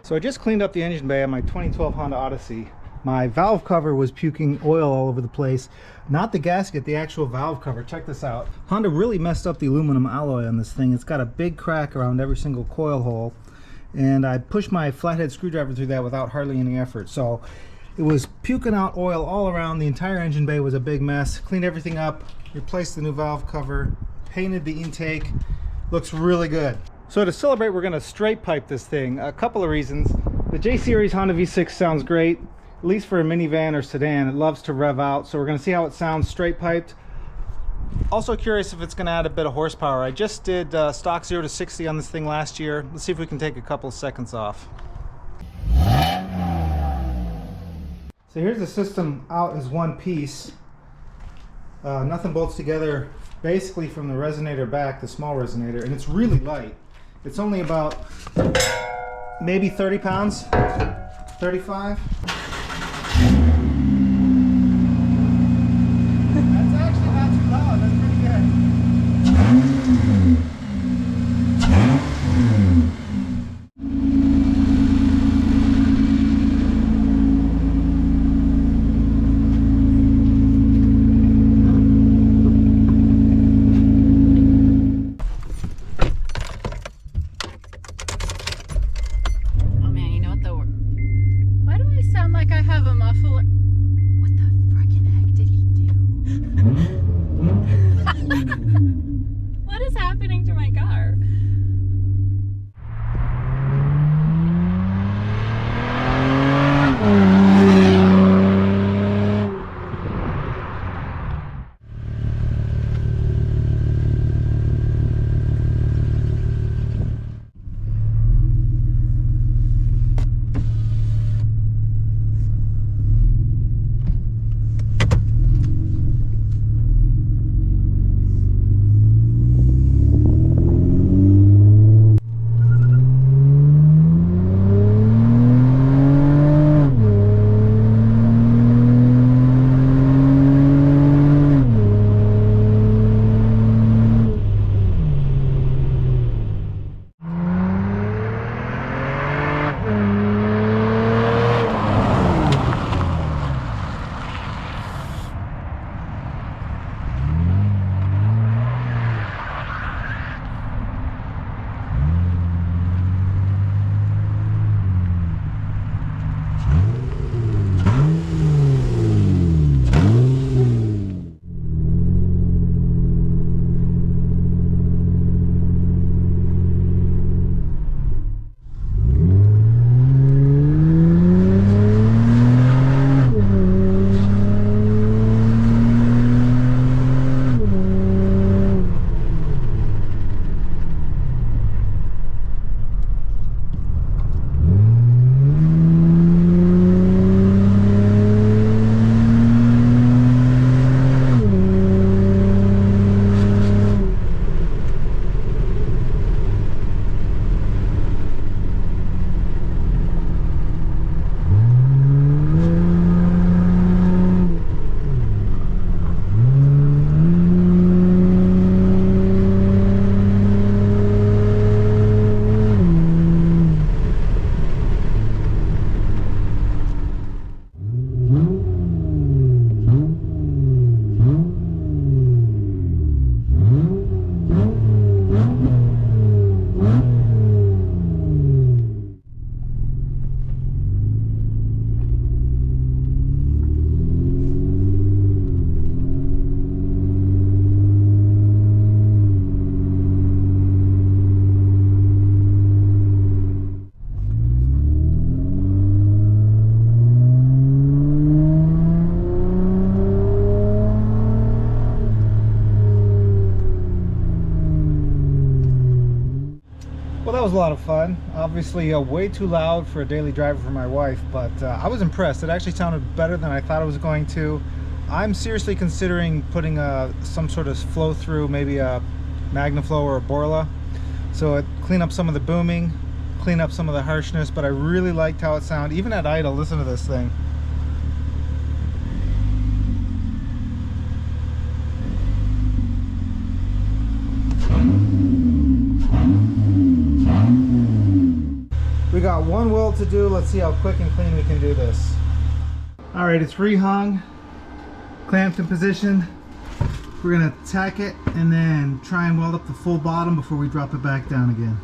So I just cleaned up the engine bay on my 2012 Honda Odyssey. My valve cover was puking oil all over the place. Not the gasket, the actual valve cover. Check this out. Honda really messed up the aluminum alloy on this thing. It's got a big crack around every single coil hole. And I pushed my flathead screwdriver through that without hardly any effort. So it was puking out oil all around. The entire engine bay was a big mess. Cleaned everything up, replaced the new valve cover, painted the intake. Looks really good. So to celebrate, we're going to straight pipe this thing. A couple of reasons. The J Series Honda V6 sounds great, at least for a minivan or sedan. It loves to rev out, so we're going to see how it sounds straight piped. Also curious if it's going to add a bit of horsepower. I just did stock 0 to 60 on this thing last year. Let's see if we can take a couple of seconds off. So here's the system out as one piece. Nothing bolts together basically from the resonator back, the small resonator, and it's really light. It's only about maybe 30 pounds, 35. That's actually not too loud, that's pretty was a lot of fun. Obviously way too loud for a daily driver for my wife, but I was impressed. It actually sounded better than I thought it was going to. I'm seriously considering putting some sort of flow through, maybe a MagnaFlow or a Borla, so it clean up some of the booming, clean up some of the harshness. But I really liked how it sounded even at idle. Listen to this thing. We got got one weld to do. Let's see how quick and clean we can do this. All right, it's rehung, clamped in position. We're gonna tack it and then try and weld up the full bottom before we drop it back down again.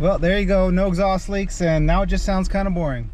Well, there you go, no exhaust leaks, and now it just sounds kind of boring.